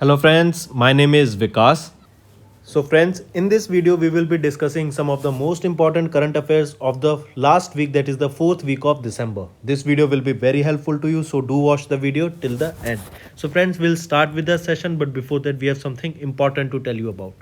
Hello friends, my name is Vikas. So friends, in this video we will be discussing some of the most important current affairs of the last week, that is the 4th week of December. This video will be very helpful to you, so do watch the video till the end. So friends, we'll start with the session, but before that we have something important to tell you about.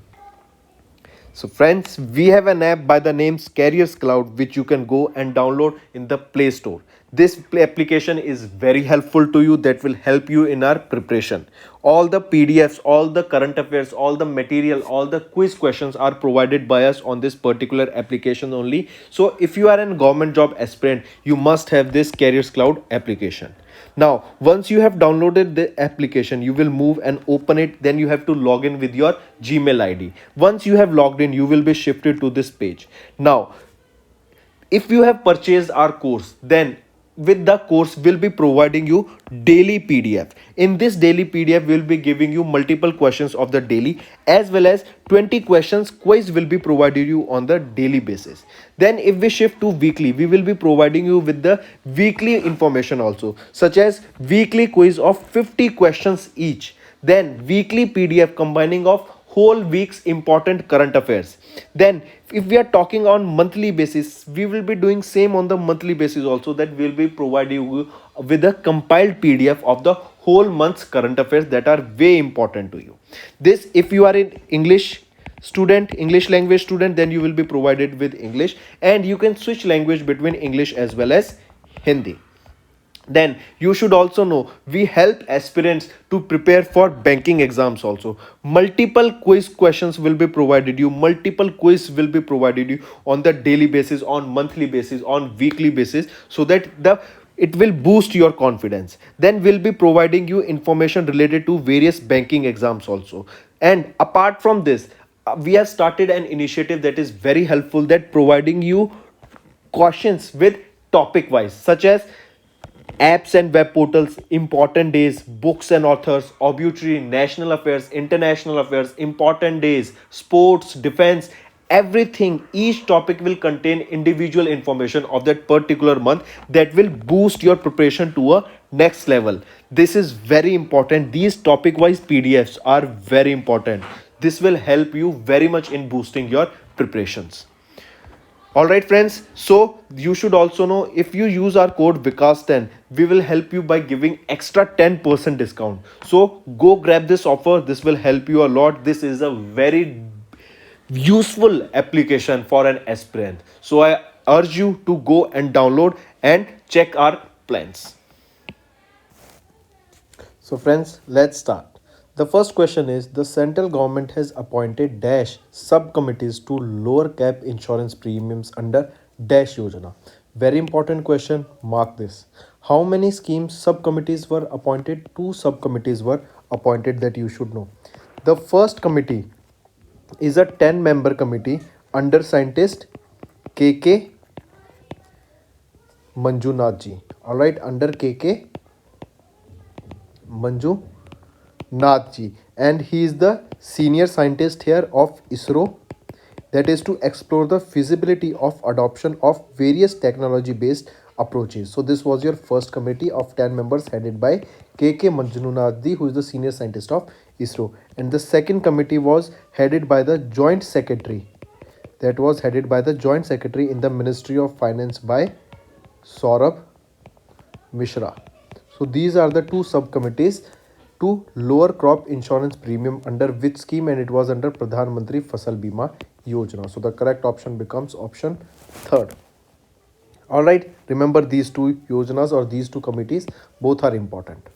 So friends, we have an app by the name Carriers Cloud which you can go and download in the Play Store. This application is very helpful to you, that will help you in our preparation. All the PDFs, all the current affairs, all the material, all the quiz questions are provided by us on this particular application only. So if you are a government job aspirant, you must have this Carriers Cloud application. Now, once you have downloaded the application, you will move and open it. Then you have to log in with your Gmail ID. Once you have logged in, you will be shifted to this page. Now, if you have purchased our course, then with the course will be providing you daily PDF. In this daily PDF will be giving you multiple questions of the daily, as well as 20 questions quiz will be provided you on the daily basis. Then if we shift to weekly, we will be providing you with the weekly information also, such as weekly quiz of 50 questions each, then weekly PDF combining of whole week's important current affairs. Then if we are talking on monthly basis, we will be doing same on the monthly basis also, that will be providing you with a compiled PDF of the whole month's current affairs that are way important to you. This, if you are in English language student, then you will be provided with English, and you can switch language between English as well as Hindi. Then you should also know we help aspirants to prepare for banking exams also. Multiple quiz questions will be provided you, multiple quiz will be provided you on the daily basis, on monthly basis, on weekly basis, so that it will boost your confidence. Then we'll be providing you information related to various banking exams also. And apart from this, we have started an initiative that is very helpful, that providing you questions with topic wise, such as apps and web portals, important days, books and authors, obituary, national affairs, international affairs, important days, sports, defense, everything. Each topic will contain individual information of that particular month that will boost your preparation to a next level. This is very important. These topic wise PDFs are very important. This will help you very much in boosting your preparations. Alright friends, so you should also know, if you use our code Vikas10, we will help you by giving extra 10% discount. So go grab this offer, this will help you a lot. This is a very useful application for an aspirant. So I urge you to go and download and check our plans. So friends, let's start. The first question is, the central government has appointed dash subcommittees to lower cap insurance premiums under dash Yojana. Very important question, mark this. How many schemes subcommittees were appointed? Two subcommittees were appointed that you should know. The first committee is a 10-member committee under scientist KK Manjunath ji. Alright, under KK Manju Nath ji, and he is the senior scientist here of ISRO, that is to explore the feasibility of adoption of various technology based approaches. So this was your first committee of 10 members headed by KK Manjunath ji, who is the senior scientist of ISRO. And the second committee was headed by the joint secretary, that was headed by the joint secretary in the Ministry of Finance by Saurabh Mishra. So these are the two subcommittees to lower crop insurance premium under which scheme, and it was under Pradhan Mantri Fasal Bima Yojana. So the correct option becomes option third. Alright, remember these two yojanas or these two committees, both are important.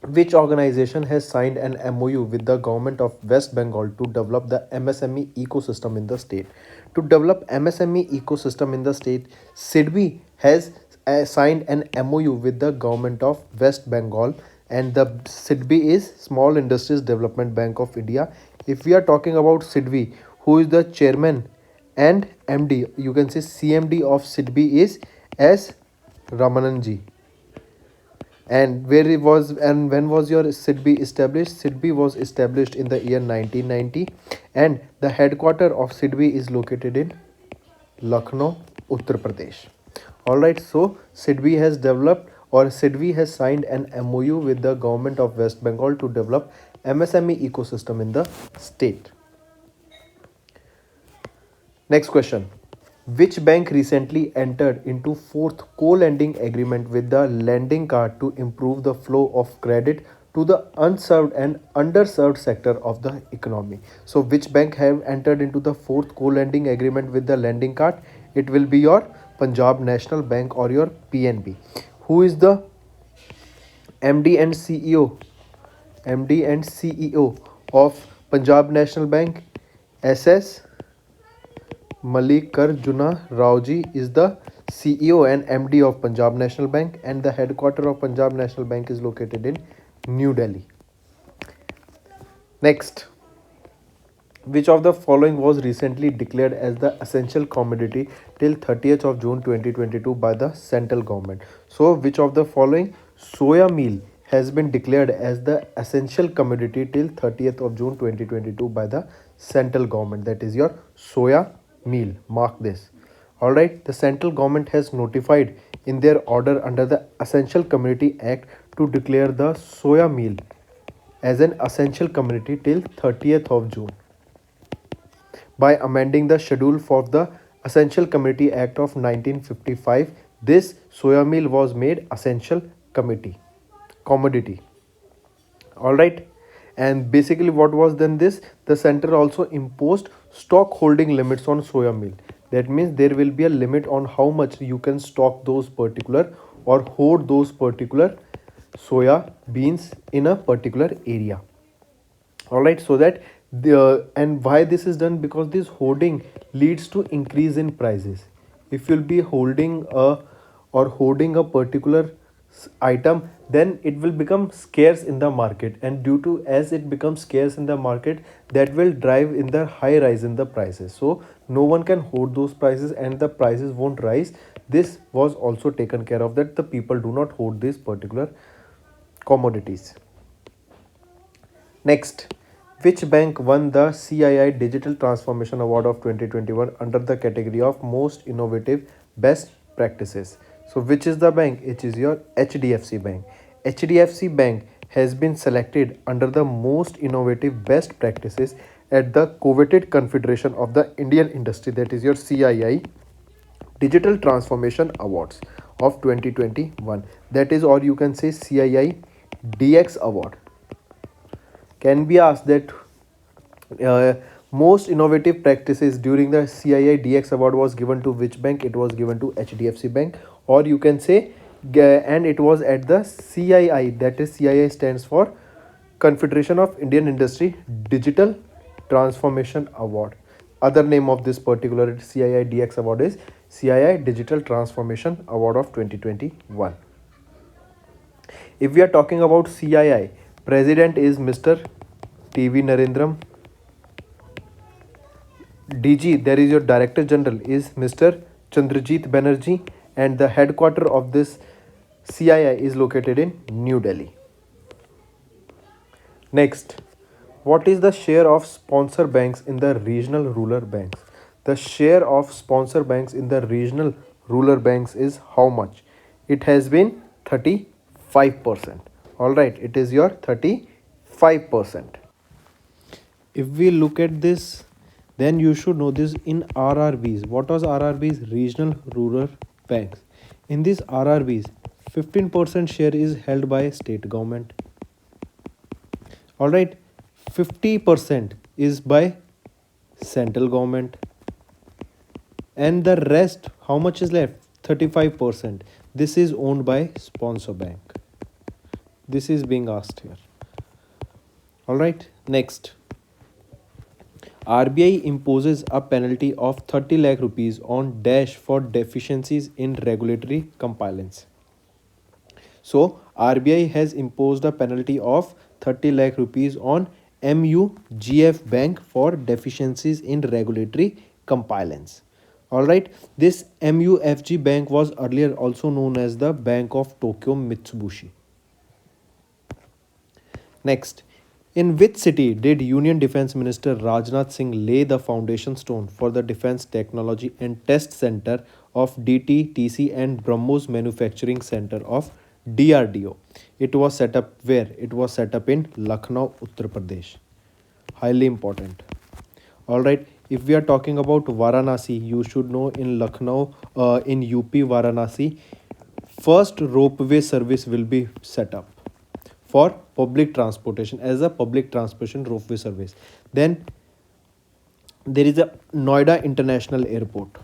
Which organization has signed an MOU with the government of West Bengal to develop the MSME ecosystem in the state? To develop MSME ecosystem in the state, SIDBI has signed an MOU with the government of West Bengal, and the SIDBI is Small Industries Development Bank of India. If we are talking about SIDBI, who is the chairman and MD, you can say CMD of SIDBI is S. Ramananji. And where it was, and when was your SIDBI established? SIDBI was established in the year 1990, and the headquarter of SIDBI is located in Lucknow, Uttar Pradesh. Alright, so SIDBI has developed or SIDBI has signed an MOU with the government of West Bengal to develop MSME ecosystem in the state. Next question. Which bank recently entered into fourth co-lending agreement with the lending card to improve the flow of credit to the unserved and underserved sector of the economy? So which bank have entered into the fourth co-lending agreement with the lending card? It will be your Punjab National Bank or your PNB. Who is the MD and CEO? MD and CEO of Punjab National Bank? SS Mallikarjuna Raoji is the CEO and MD of Punjab National Bank, and the headquarters of Punjab National Bank is located in New Delhi. Next, which of the following was recently declared as the essential commodity till 30th of June 2022 by the central government? So, which of the following? Soya meal has been declared as the essential commodity till 30th of June 2022 by the central government. That is your soya meal. Mark this. Alright, the central government has notified in their order under the Essential Commodity Act to declare the soya meal as an essential commodity till 30th of June by amending the schedule for the Essential Commodity Act of 1955. This soya meal was made essential commodity. All right. And basically what was then this? The center also imposed stock holding limits on soya meal. That means there will be a limit on how much you can stock those particular or hoard those particular soya beans in a particular area. All right, so that the and why this is done, because this hoarding leads to increase in prices. If you'll be holding a or hoarding a particular item, then it will become scarce in the market, and due to as it becomes scarce in the market, that will drive in the high rise in the prices. So no one can hoard those prices and the prices won't rise. This was also taken care of, that the people do not hoard these particular commodities. Next, which bank won the CII Digital Transformation Award of 2021 under the category of Most Innovative Best Practices? So, which is the bank? It is your HDFC Bank. HDFC Bank has been selected under the Most Innovative Best Practices at the Coveted Confederation of the Indian Industry, that is your CII Digital Transformation Awards of 2021. That is, or you can say CII DX Award. Can be asked that most innovative practices during the CII DX award was given to which bank? It was given to HDFC Bank, or you can say and it was at the CII, that is CII stands for Confederation of Indian Industry Digital Transformation Award. Other name of this particular CII DX award is CII Digital Transformation Award of 2021. If we are talking about CII, President is Mr. TV Narendram. DG, there is your Director General, is Mr. Chandrajit Banerjee, and the headquarter of this CII is located in New Delhi. Next, what is the share of sponsor banks in the regional rural banks? The share of sponsor banks in the regional rural banks is how much? It has been 35%. All right, it is your 35%. If we look at this, then you should know this in RRBs. What was RRBs? Regional Rural Banks. In these RRBs, 15% share is held by state government. All right, 50% is by central government, and the rest, how much is left? 35%. This is owned by sponsor bank. This is being asked here. All right, next. RBI imposes a penalty of 30 lakh rupees on Dash for deficiencies in regulatory compliance. So, RBI has imposed a penalty of 30 lakh rupees on MUGF Bank for deficiencies in regulatory compliance. Alright, this MUFG Bank was earlier also known as the Bank of Tokyo Mitsubishi. Next, in which city did Union Defence Minister Rajnath Singh lay the foundation stone for the Defence Technology and Test Center of DTTC and BrahMos Manufacturing Center of DRDO. It was set up where? It was set up in Lucknow, Uttar Pradesh. Highly important. All right. If we are talking about Varanasi, you should know in Lucknow, in UP Varanasi, first ropeway service will be set up for public transportation as a public transportation ropeway service. Then there is a Noida International Airport.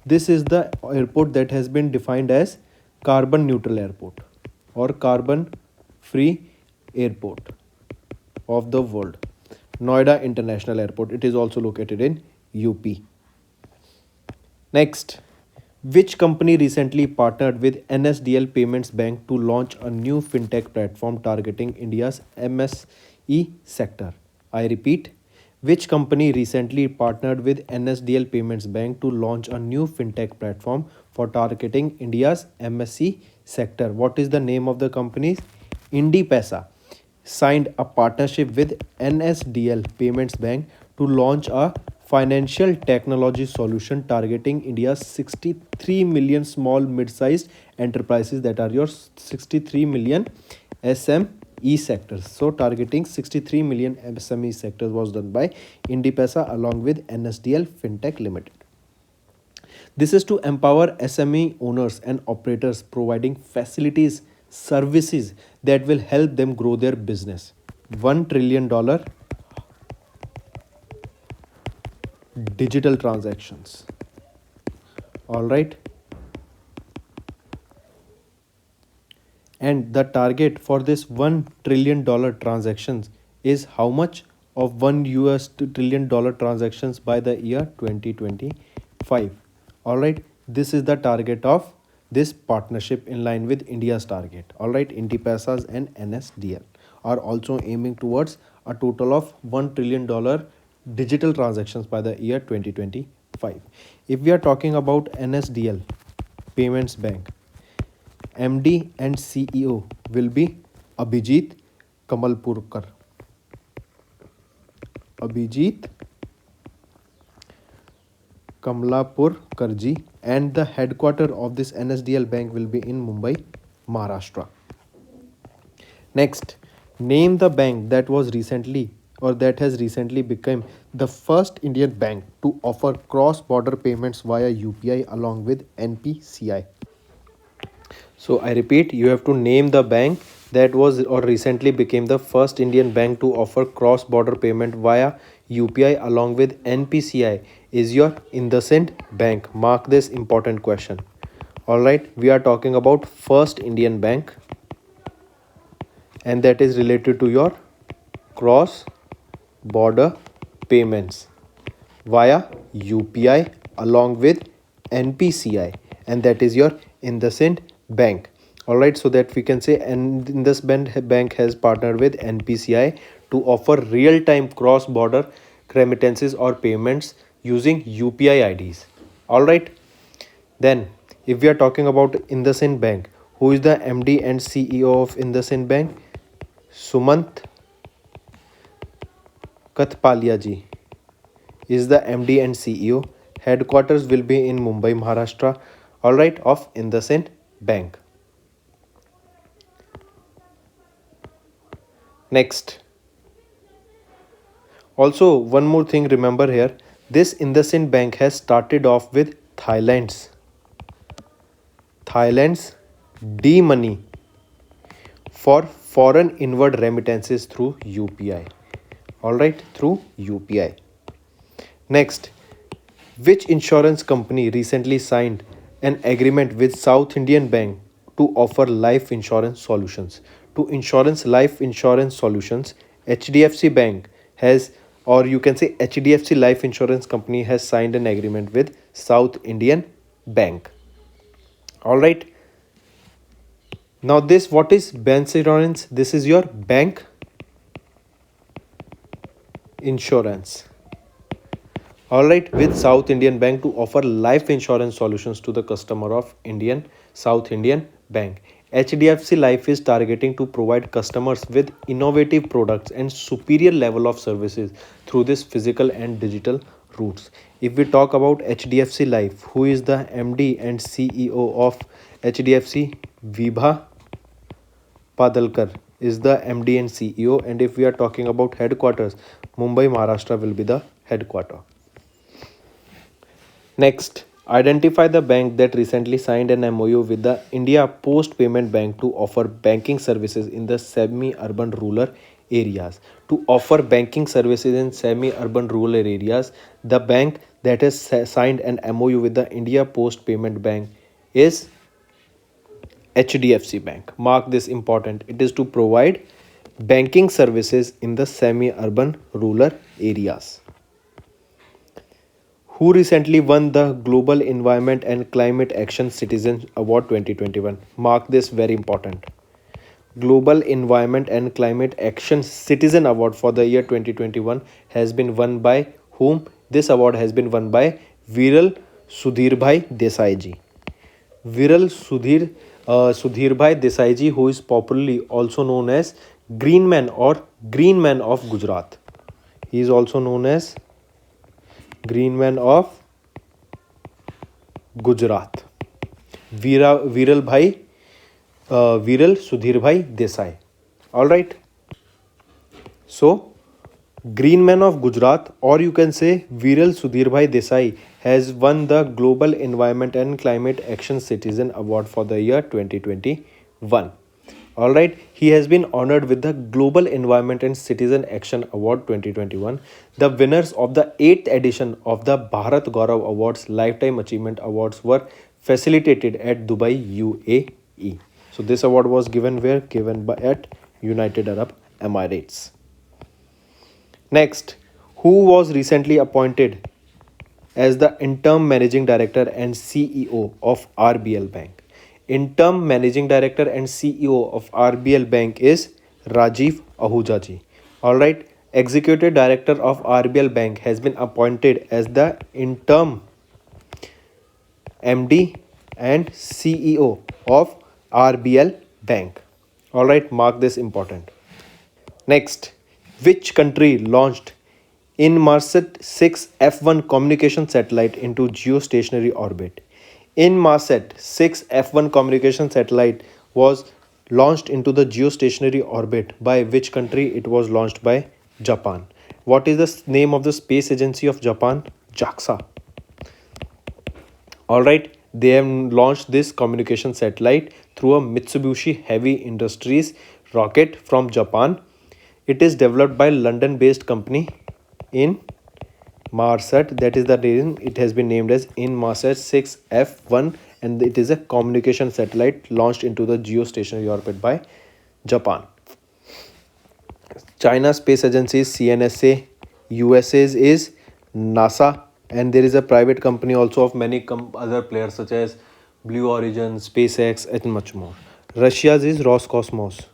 This is the airport that has been defined as carbon neutral airport or carbon free airport of the world. Noida International Airport. It is also located in UP. Next, which company recently partnered with NSDL Payments Bank to launch a new fintech platform targeting India's MSE sector? I repeat, which company recently partnered with NSDL Payments Bank to launch a new fintech platform for targeting India's MSE sector? What is the name of the company? IndiePesa signed a partnership with NSDL Payments Bank to launch a financial technology solution targeting India's 63 million small mid-sized enterprises, that are your 63 million SME sectors. So targeting 63 million SME sectors was done by IndiePesa along with NSDL Fintech Limited. This is to empower SME owners and operators, providing facilities, services that will help them grow their business. $1 trillion digital transactions. All right. And the target for this $1 trillion transactions is how much of $1 trillion transactions by the year 2025. All right. This is the target of this partnership in line with India's target. All right. IndiePesas and NSDL are also aiming towards a total of $1 trillion digital transactions by the year 2025. If we are talking about NSDL Payments Bank, MD and CEO will be Abhijit Kamalpurkar. Abhijit Kamlapurkarji, and the headquarter of this NSDL bank will be in Mumbai, Maharashtra. Next, name the bank that was recently or that has recently become the first Indian bank to offer cross-border payments via UPI along with NPCI. So I repeat, you have to name the bank that was or recently became the first Indian bank to offer cross-border payment via UPI along with NPCI is your IndusInd Bank. Mark this important question. All right, we are talking about first Indian bank, and that is related to your cross-border payments via UPI along with NPCI, and that is your IndusInd Bank. All right, so that we can say, and IndusInd Bank has partnered with NPCI to offer real-time cross-border remittances or payments using UPI IDs. All right, then if we are talking about IndusInd Bank, who is the MD and CEO of IndusInd Bank? Sumant Kathpalia ji is the MD and CEO. Headquarters will be in Mumbai, Maharashtra. All right, of IndusInd Bank. Next, also one more thing, remember here, this IndusInd Bank has started off with Thailand's D-Money for foreign inward remittances through UPI. All right, through UPI. Next, which insurance company recently signed an agreement with South Indian Bank to offer life insurance solutions? To life insurance solutions, HDFC Bank has, or you can say HDFC Life Insurance Company has signed an agreement with South Indian Bank. All right. Now this, what is bank insurance? This is your bank insurance. All right, with South Indian Bank to offer life insurance solutions to the customer of South Indian Bank. HDFC Life is targeting to provide customers with innovative products and superior level of services through this physical and digital routes. If we talk about HDFC Life, who is the MD and CEO of HDFC? Vibha Padalkar is the MD and CEO. And if we are talking about headquarters, Mumbai, Maharashtra will be the headquarter. Next, identify the bank that recently signed an MOU with the India Post Payment Bank to offer banking services in the semi-urban rural areas. To offer banking services in semi-urban rural areas, the bank that has signed an MOU with the India Post Payment Bank is HDFC Bank. Mark this important. It is to provide banking services in the semi-urban rural areas. Who recently won the Global Environment and Climate Action Citizen Award 2021? Mark this, very important. Global Environment and Climate Action Citizen Award for the year 2021 has been won by whom? This award has been won by Viral Sudhirbhai Desai ji. Viral Sudhirbhai Desai ji, who is popularly also known as Green Man or Green Man of Gujarat. He is also known as Green Man of Gujarat. Viral Sudhirbhai Desai. All right. So, Green Man of Gujarat, or you can say Viral Sudhirbhai Desai, has won the Global Environment and Climate Action Citizen Award for the year 2021. All right, he has been honored with the Global Environment and Citizen Action Award 2021. The winners of the 8th edition of the Bharat Gaurav Awards Lifetime Achievement Awards were facilitated at Dubai, UAE. So this award was given where? Given by at United Arab Emirates. Next, who was recently appointed as the interim managing director and CEO of RBL Bank? Interim Managing Director and CEO of RBL Bank is Rajiv Ahuja ji. Alright, Executive Director of RBL Bank has been appointed as the interim MD and CEO of RBL Bank. Alright, mark this important. Next, which country launched Inmarsat 6 F1 communication satellite into geostationary orbit? Inmarsat 6 F1 communication satellite was launched into the geostationary orbit by which country? It was launched by Japan. What is the name of the space agency of Japan? JAXA. Alright, they have launched this communication satellite through a Mitsubishi Heavy Industries rocket from Japan. It is developed by London-based company Inmarsat. That is the reason it has been named as Inmarsat 6 F1, and it is a communication satellite launched into the geostationary orbit by Japan. China's space agency is CNSA, USA's is NASA, and there is a private company also of many other players such as Blue Origin, SpaceX, and much more. Russia's is Roscosmos.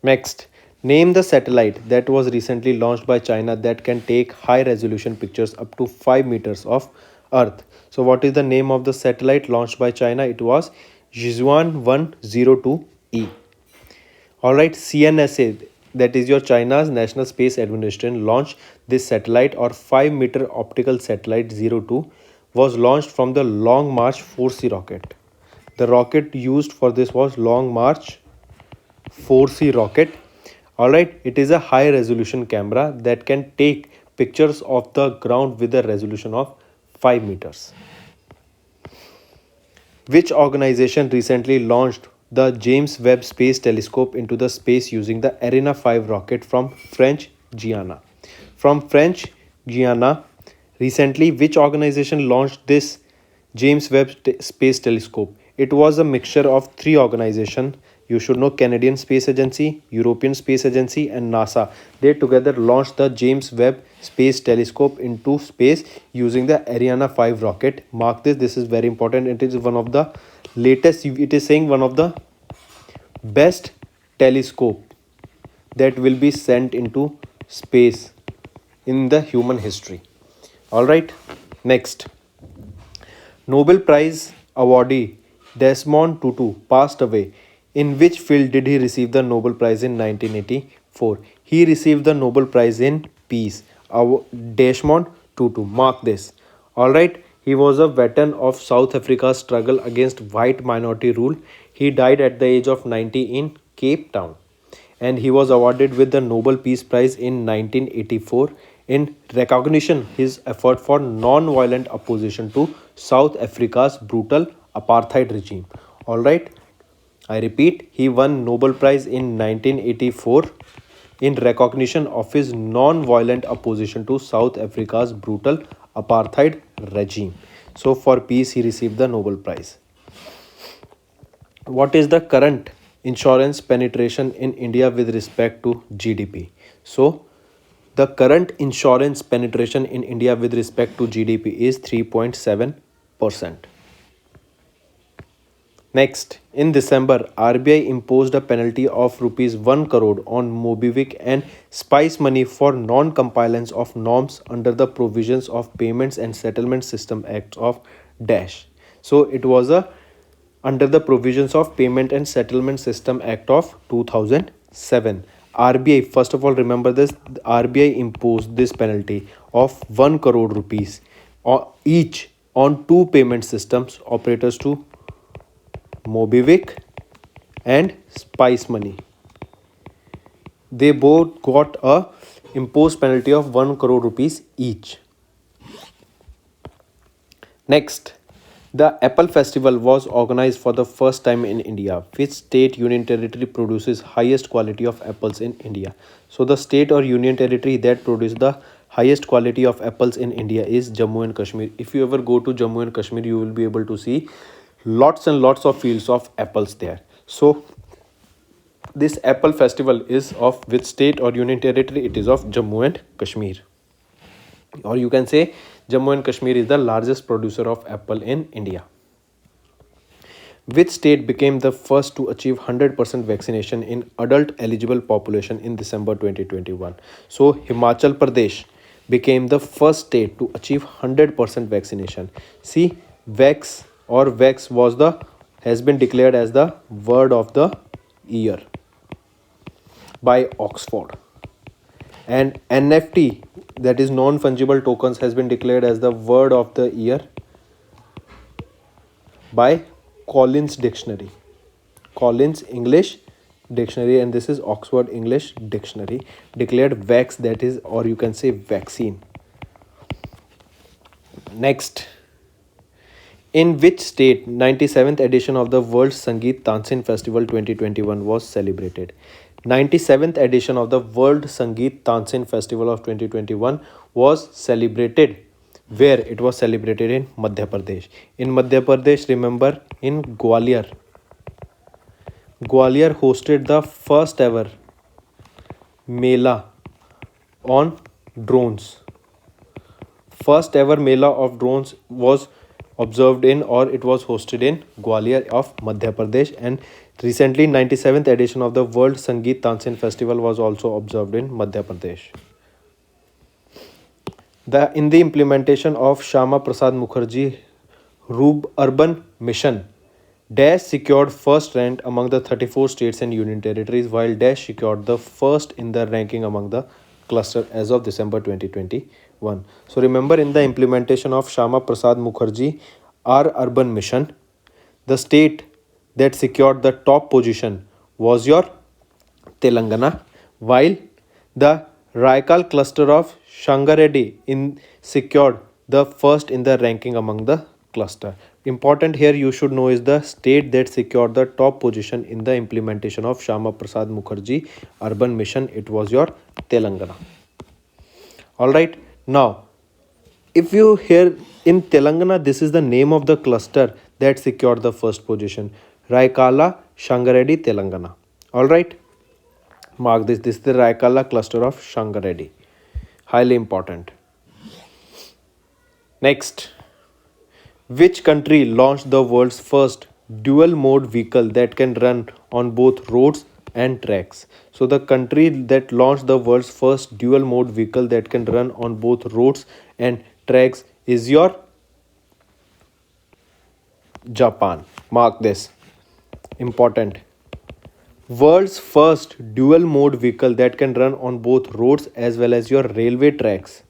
Next, name the satellite that was recently launched by China that can take high resolution pictures up to 5 meters of Earth. So what is the name of the satellite launched by China? It was Zhuan 102E. Alright, CNSA, that is your China's National Space Administration, launched this satellite or 5-meter optical satellite 02 was launched from the Long March 4C rocket. The rocket used for this was Long March 4C rocket. Alright, it is a high resolution camera that can take pictures of the ground with a resolution of 5 meters. Which organization recently launched the James Webb Space Telescope into the space using the Ariane 5 rocket from French Guiana? From French Guiana, recently, which organization launched this James Webb Space Telescope? It was a mixture of 3 organizations. You should know: Canadian Space Agency, European Space Agency, and NASA. They together launched the James Webb Space Telescope into space using the Ariane 5 rocket. Mark this, this is very important. It is one of the latest, it is saying one of the best telescope that will be sent into space in the human history. Alright, next. Nobel Prize awardee Desmond Tutu passed away. In which field did he receive the Nobel Prize in 1984? He received the Nobel Prize in Peace. Desmond Tutu, mark this. Alright, He was a veteran of South Africa's struggle against white minority rule. He died at the age of 90 in Cape Town, and he was awarded with the Nobel Peace Prize in 1984 in recognition his effort for non-violent opposition to South Africa's brutal apartheid regime. All right, I repeat, he won Nobel Prize in 1984 in recognition of his non-violent opposition to South Africa's brutal apartheid regime. So for peace he received the Nobel Prize. What is the current insurance penetration in India with respect to GDP? So the current insurance penetration in India with respect to GDP is 3.7%. Next, in December, RBI imposed a penalty of rupees 1 crore on Mobivic and Spice Money for non-compliance of norms under the provisions of Payments and Settlement System Act of Dash. So it was a under the provisions of Payment and Settlement System Act of 2007. RBI, first of all, remember this, RBI imposed this penalty of 1 crore rupees each on two payment systems operators to Mobivic and Spice Money. They both got a imposed penalty of 1 crore rupees each. Next, the Apple Festival was organized for the first time in India. Which state union territory produces highest quality of apples in India? So the state or union territory that produces the highest quality of apples in India is Jammu and Kashmir. If you ever go to Jammu and Kashmir, you will be able to see lots and lots of fields of apples there. So this apple festival is of which state or union territory? It is of Jammu and Kashmir, or you can say Jammu and Kashmir is the largest producer of apple in India. Which state became the first to achieve 100% vaccination in adult eligible population in December 2021? So Himachal Pradesh became the first state to achieve 100% vaccination. See, vax was the has been declared as the word of the year by Oxford, and NFT, that is non fungible tokens, has been declared as the word of the year by Collins Dictionary, Collins English Dictionary, and this is Oxford English Dictionary, declared vax, that is, or you can say vaccine. Next, in which state 97th edition of the World Sangeet Tansin Festival 2021 was celebrated? 97th edition of the World Sangeet Tansin Festival of 2021 was celebrated. Where? It was celebrated in Madhya Pradesh. In Madhya Pradesh, remember, in Gwalior. Gwalior hosted the first ever Mela on drones. First ever Mela of drones was observed in, or it was hosted in, Gwalior of Madhya Pradesh, and recently 97th edition of the World Sangeet Tansin Festival was also observed in Madhya Pradesh. In the implementation of Shyama Prasad Mukherjee Urban Mission, Dash secured first rank among the 34 states and union territories, while Dash secured the first in the ranking among the cluster as of December 2021. So remember, in the implementation of Shyama Prasad Mukherjee Urban Mission, the state that secured the top position was your Telangana, while the Raikal cluster of Shangareddy secured the first in the ranking among the cluster. Important here you should know is the state that secured the top position in the implementation of Shyama Prasad Mukherjee Urban Mission. It was your Telangana. Alright, now if you hear in Telangana, this is the name of the cluster that secured the first position, Raikala Shangareddy Telangana. Alright, mark this is the Raikala cluster of Shangareddy, highly important. Next, which country launched the world's first dual mode vehicle that can run on both roads and tracks? So the country that launched the world's first dual mode vehicle that can run on both roads and tracks is your Japan. Mark this, important. World's first dual mode vehicle that can run on both roads as well as your railway tracks,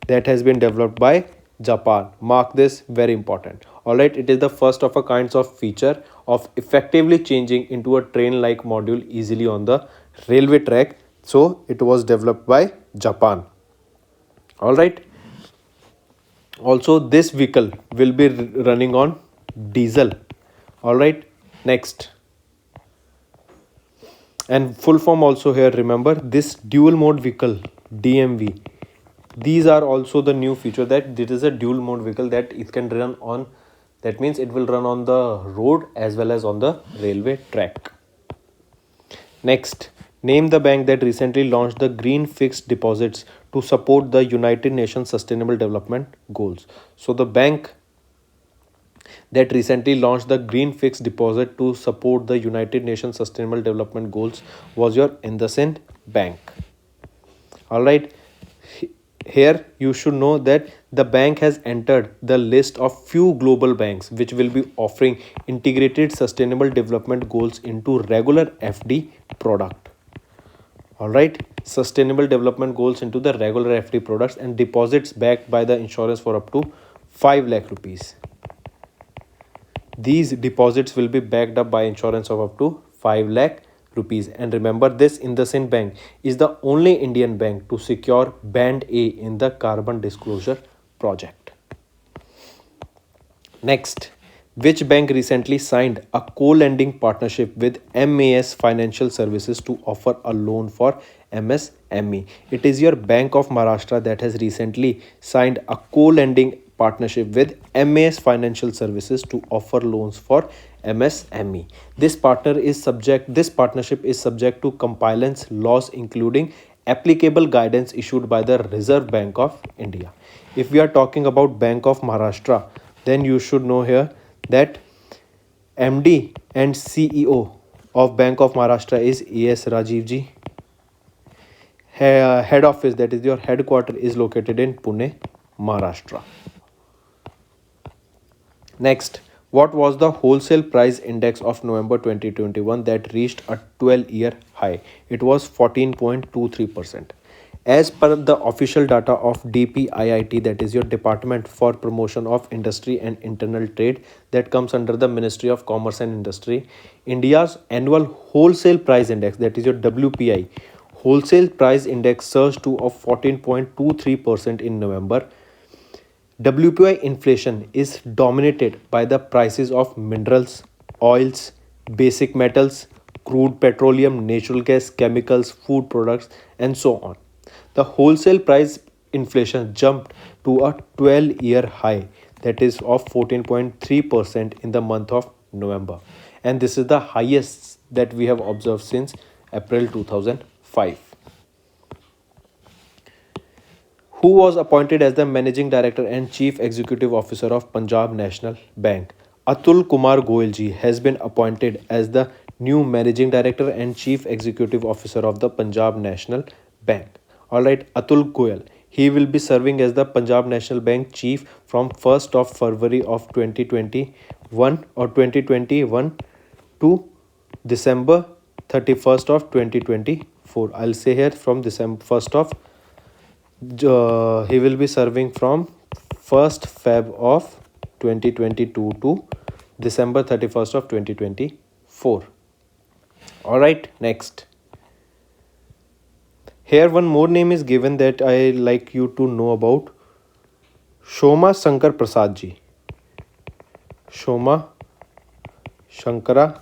that has been developed by Japan. Mark this, very important. Alright, it is the first of a kinds of feature of effectively changing into a train like module easily on the railway track. So it was developed by Japan. Alright. Also, this vehicle will be running on diesel. Alright. Next, and full form also here, remember this dual mode vehicle, DMV. These are also the new feature, that this is a dual mode vehicle, that it can run on, that means it will run on the road as well as on the railway track. Next, name the bank that recently launched the green fixed deposits to support the United Nations Sustainable Development Goals. So the bank that recently launched the green fixed deposit to support the United Nations Sustainable Development Goals was your IndusInd Bank. All right. Here you should know that the bank has entered the list of few global banks which will be offering integrated sustainable development goals into regular FD product. All right, sustainable development goals into the regular FD products and deposits backed by the insurance for up to 5 lakh rupees. These deposits will be backed up by insurance of up to 5 lakh rupees. And remember, this IndusInd Bank is the only Indian bank to secure Band A in the Carbon Disclosure Project. Next, which bank recently signed a co-lending partnership with MAS Financial Services to offer a loan for MSME? It is your Bank of Maharashtra that has recently signed a co-lending partnership with MAS Financial Services to offer loans for MSME. This partnership is subject to compliance laws, including applicable guidance issued by the Reserve Bank of India. If we are talking about Bank of Maharashtra, then you should know here that MD and CEO of Bank of Maharashtra is AS Rajiv ji. Head office, that is your headquarter, is located in Pune, Maharashtra. Next, what was the wholesale price index of November 2021 that reached a 12-year high? It was 14.23%. As per the official data of DPIIT, that is your Department for Promotion of Industry and Internal Trade, that comes under the Ministry of Commerce and Industry, India's annual wholesale price index, that is your WPI, wholesale price index surged to a 14.23% in November. WPI inflation is dominated by the prices of minerals, oils, basic metals, crude petroleum, natural gas, chemicals, food products, and so on. The wholesale price inflation jumped to a 12-year high, that is of 14.3% in the month of November. And this is the highest that we have observed since April 2005. Who was appointed as the Managing Director and Chief Executive Officer of Punjab National Bank? Atul Kumar Goyal ji has been appointed as the new Managing Director and Chief Executive Officer of the Punjab National Bank. Alright, Atul Goyal. He will be serving as the Punjab National Bank Chief from 1st of February of 2021 or 2021 to December 31st of 2024. I'll say here from December 1st of he will be serving from 1st Feb of 2022 to December 31st of 2024. Alright, next. Here one more name is given that I like you to know about. Shoma Shankar Prasad ji. Shoma Shankara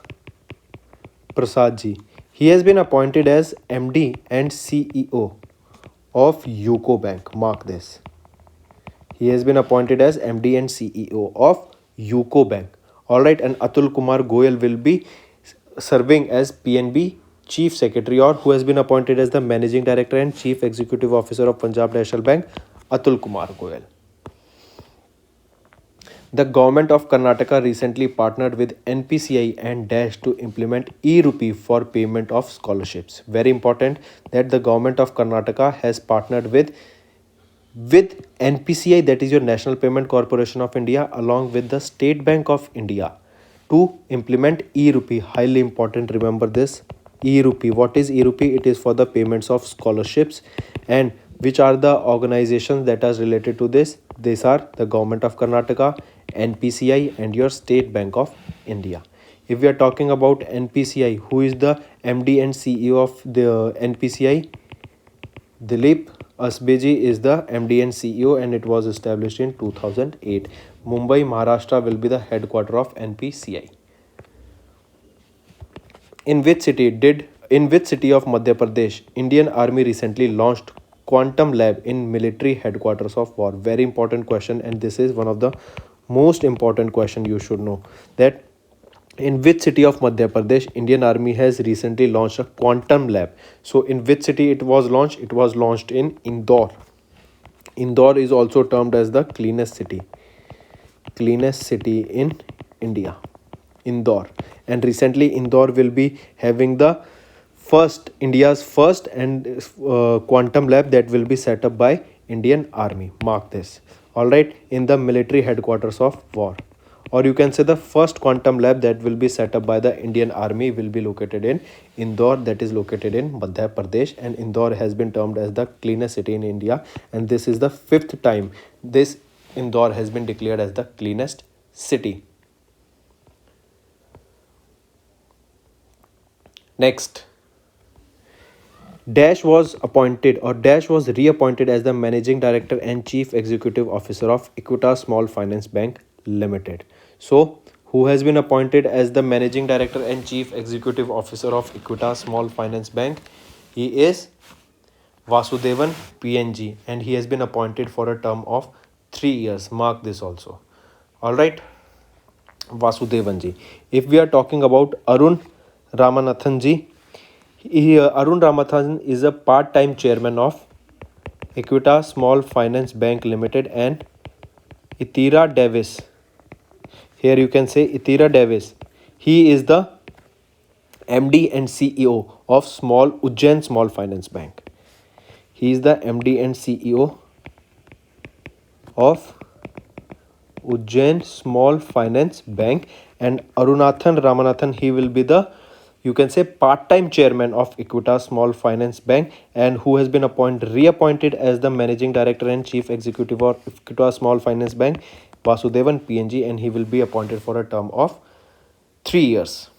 Prasad ji. He has been appointed as MD and CEO of UCO Bank. Mark this. He has been appointed as MD and CEO of UCO Bank. Alright, and Atul Kumar Goyal will be serving as PNB Chief Secretary, or who has been appointed as the Managing Director and Chief Executive Officer of Punjab National Bank, Atul Kumar Goyal. The government of Karnataka recently partnered with NPCI and Dash to implement e-rupee for payment of scholarships. Very important that the government of Karnataka has partnered with NPCI, that is your National Payment Corporation of India, along with the State Bank of India to implement e-rupee. Highly important, remember this. E-rupee. What is e-rupee? It is for the payments of scholarships. And which are the organizations that are related to this? These are the Government of Karnataka, NPCI, and your State Bank of India. If we are talking about NPCI, who is the MD and CEO of the NPCI? Dilip Asbeji is the MD and CEO, and it was established in 2008. Mumbai, Maharashtra will be the headquarter of NPCI. In which city of Madhya Pradesh Indian Army recently launched Quantum Lab in military headquarters of war? Very important question, and this is one of the most important question you should know, that in which city of Madhya Pradesh Indian Army has recently launched a Quantum Lab. So in which city it was launched? It was launched in Indore. Indore is also termed as the cleanest city in India, Indore. And recently Indore will be having the first India's first and quantum lab that will be set up by Indian Army. Mark this. All right, in the military headquarters of war, or you can say the first quantum lab that will be set up by the Indian Army will be located in Indore, that is located in Madhya Pradesh. And Indore has been termed as the cleanest city in India, and this is the fifth time this Indore has been declared as the cleanest city. Next, Dash was reappointed as the Managing Director and Chief Executive Officer of Equitas Small Finance Bank Limited. So, who has been appointed as the Managing Director and Chief Executive Officer of Equitas Small Finance Bank? He is Vasudevan PNG, and he has been appointed for a term of 3 years. Mark this also. Alright, Vasudevan ji. If we are talking about Arun Ramanathan ji, Arun Ramanathan is a part-time chairman of Equitas Small Finance Bank Limited, and Itira Davis. Here you can say Itira Davis. He is the MD and CEO of Ujjain Small Finance Bank. He is the MD and CEO of Ujjain Small Finance Bank. And Arunathan Ramanathan, he will be the, you can say, part-time chairman of Equitas Small Finance Bank, and who has been reappointed as the Managing Director and Chief Executive of Equitas Small Finance Bank, Vasudevan PNG, and he will be appointed for a term of 3 years.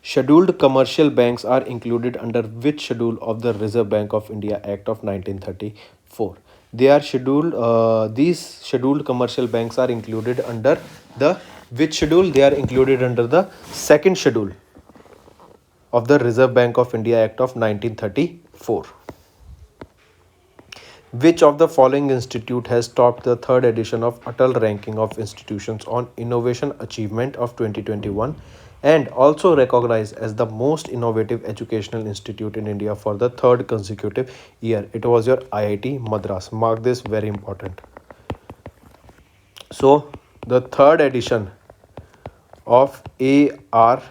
Scheduled commercial banks are included under which schedule of the Reserve Bank of India Act of 1934? They are scheduled. These scheduled commercial banks are included under the which schedule? They are included under the second schedule of the Reserve Bank of India Act of 1934. Which of the following institute has topped the third edition of Atal Ranking of Institutions on Innovation Achievement of 2021, and also recognized as the most innovative educational institute in India for the third consecutive year? It was your IIT Madras. Mark this, very important. So the third edition of IIA,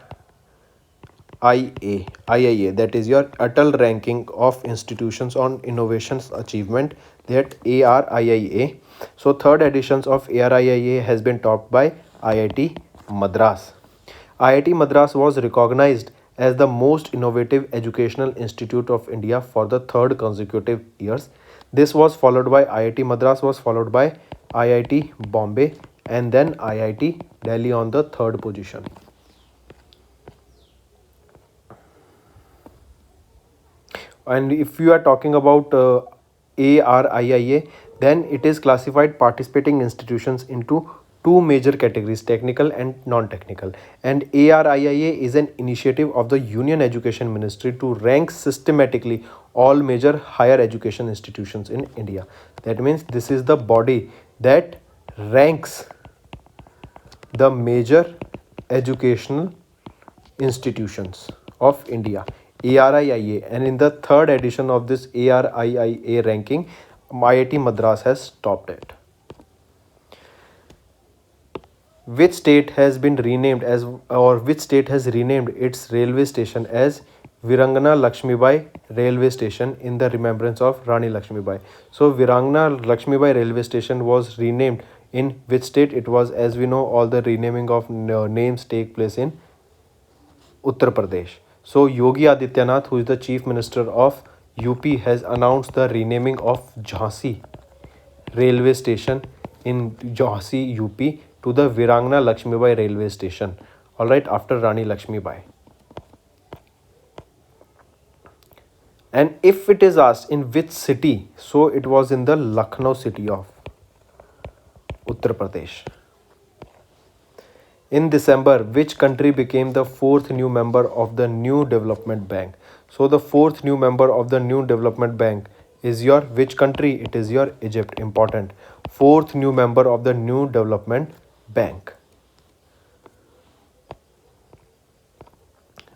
that is your Atal Ranking of Institutions on Innovations Achievement, that ARIIA. So third editions of ARIIA has been topped by IIT Madras. IIT Madras was recognized as the most innovative educational institute of India for the third consecutive years. This was followed by IIT Madras was followed by IIT Bombay, and then IIT Delhi on the third position. And if you are talking about ARIIA, then it is classified participating institutions into two major categories, technical and non-technical. And ARIIA is an initiative of the Union Education Ministry to rank systematically all major higher education institutions in India. That means this is the body that ranks the major educational institutions of India, ARIIA. And in the third edition of this ARIIA ranking, IIT Madras has topped it. Which state has renamed its railway station as Virangana Lakshmibai railway station in the remembrance of Rani Lakshmibai? So Virangana Lakshmibai railway station was renamed in which state? It was, as we know, all the renaming of names take place in Uttar Pradesh. So Yogi Adityanath, who is the Chief Minister of UP has announced the renaming of Jhansi railway station in Jhansi, UP to the Virangna Lakshmibai railway station. Alright, after Rani Lakshmibai. And if it is asked in which city, so it was in the Lucknow city of Uttar Pradesh. In December, which country became the fourth new member of the New Development Bank? So the fourth new member of the New Development Bank is your which country? It is your Egypt. Important. Fourth new member of the New Development Bank.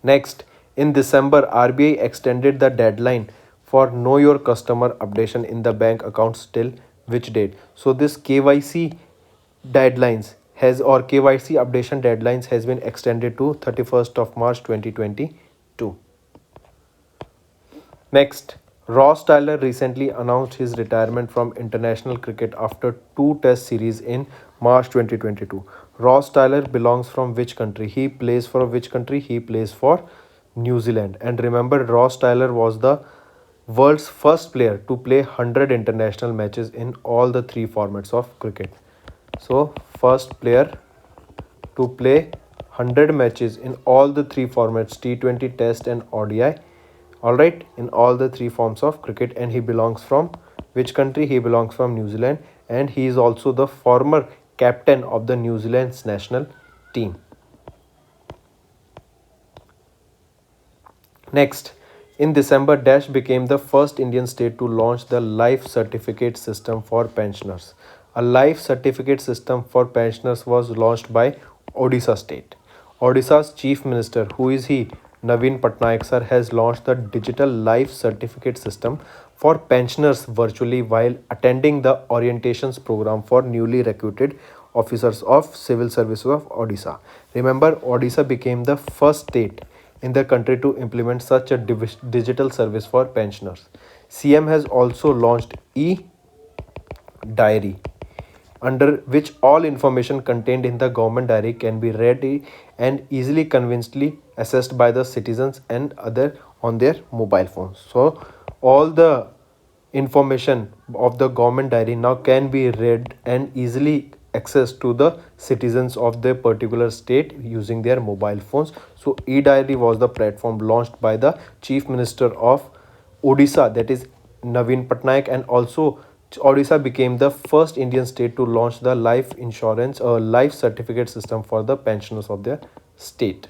Next, in December, RBI extended the deadline for Know Your Customer updation in the bank accounts till which date? So this KYC deadlines has or KYC updation deadlines has been extended to 31st of March 2022. Next, Ross Taylor recently announced his retirement from international cricket after two test series in March 2022. Ross Taylor belongs from which country? He plays for which country? He plays for New Zealand. And remember, Ross Taylor was the world's first player to play 100 international matches in all the three formats of cricket. So, first player to play 100 matches in all the three formats, T20, Test and ODI. Alright, in all the three forms of cricket, and he belongs from which country? He belongs from New Zealand, and he is also the former captain of the New Zealand's national team. Next, in December, Dash became the first Indian state to launch the life certificate system for pensioners. A life certificate system for pensioners was launched by Odisha state. Odisha's chief minister, who is he? Naveen Patnaik sir, has launched the digital life certificate system for pensioners virtually while attending the orientations program for newly recruited officers of civil services of Odisha. Remember, Odisha became the first state in the country to implement such a digital service for pensioners. CM has also launched e-diary, under which all information contained in the government diary can be read and easily convincingly accessed by the citizens and other on their mobile phones. So all the information of the government diary now can be read and easily accessed to the citizens of their particular state using their mobile phones. So e-diary was the platform launched by the chief minister of Odisha, that is Naveen Patnaik, and also Odisha became the first Indian state to launch the life insurance or life certificate system for the pensioners of their state.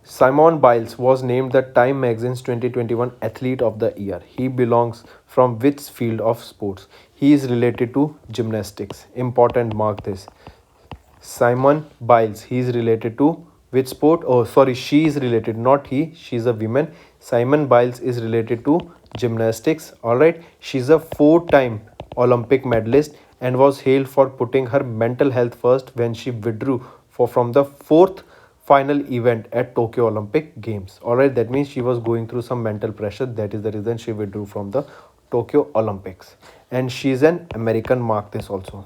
Simone Biles was named the Time Magazine's 2021 Athlete of the Year. He belongs from which field of sports? He is related to gymnastics. Important, mark this. Simone Biles, he is related to which sport? Oh, sorry, she is related, not he. She is a woman. Simone Biles is related to gymnastics. Alright, she is a four-time Olympic medalist and was hailed for putting her mental health first when she withdrew from the fourth final event at Tokyo Olympic Games. Alright, that means she was going through some mental pressure. That is the reason she withdrew from the Tokyo Olympics. And she is an American, mark this also.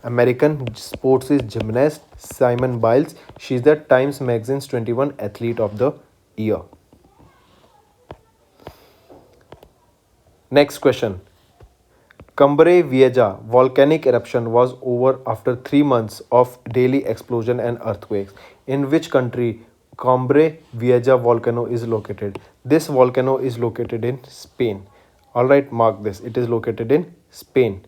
American sports is gymnast Simone Biles. She is the Times Magazine's 21 Athlete of the Year. Next question. Cumbre Vieja volcanic eruption was over after 3 months of daily explosion and earthquakes. In which country Cumbre Vieja volcano is located? This volcano is located in Spain. Alright, mark this. It is located in Spain.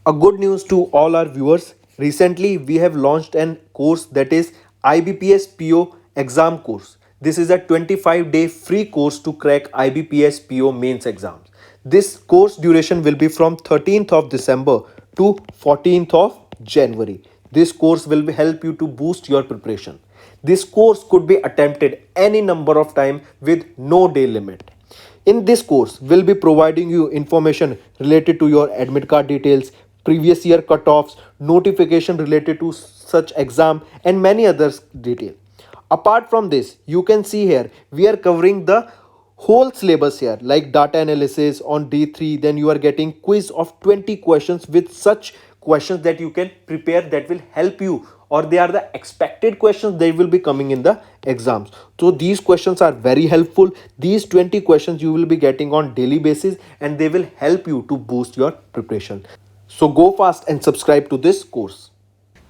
A good news to all our viewers. Recently, we have launched an course, that is IBPS PO exam course. This is a 25-day free course to crack IBPS PO mains exams. This course duration will be from 13th of December to 14th of January. This course will help you to boost your preparation. This course could be attempted any number of times with no day limit. In this course, we'll be providing you information related to your admit card details, previous year cutoffs, notification related to such exam, and many others detail. Apart from this, you can see here we are covering the whole syllabus here, like data analysis on D3. Then you are getting quiz of 20 questions with such questions that you can prepare that will help you, or they are the expected questions that will be coming in the exams. So these questions are very helpful. These 20 questions you will be getting on daily basis and they will help you to boost your preparation. So go fast and subscribe to this course.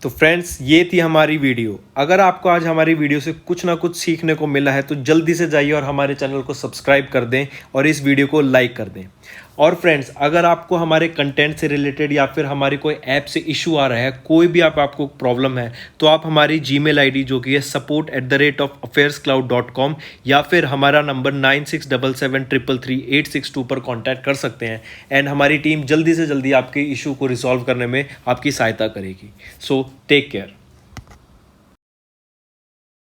तो friends, ये थी हमारी video. अगर आपको आज हमारी video से कुछ ना कुछ सीखने को मिला है तो जल्दी से जाइए और हमारे चैनल को सब्सक्राइब कर दें और इस वीडियो को लाइक कर दें। और फ्रेंड्स, अगर आपको हमारे कंटेंट से रिलेटेड या फिर हमारी कोई ऐप से इशू आ रहा है, कोई भी आपको प्रॉब्लम है, तो आप हमारी जीमेल आईडी जो कि है support@affairscloud.com या फिर हमारा नंबर 9677333862 पर कॉन्टैक्ट कर सकते हैं एंड हमारी टीम जल्दी से जल्दी आपके इशू को रिजॉल्व करने में आपकी सहायता करेगी। So take care.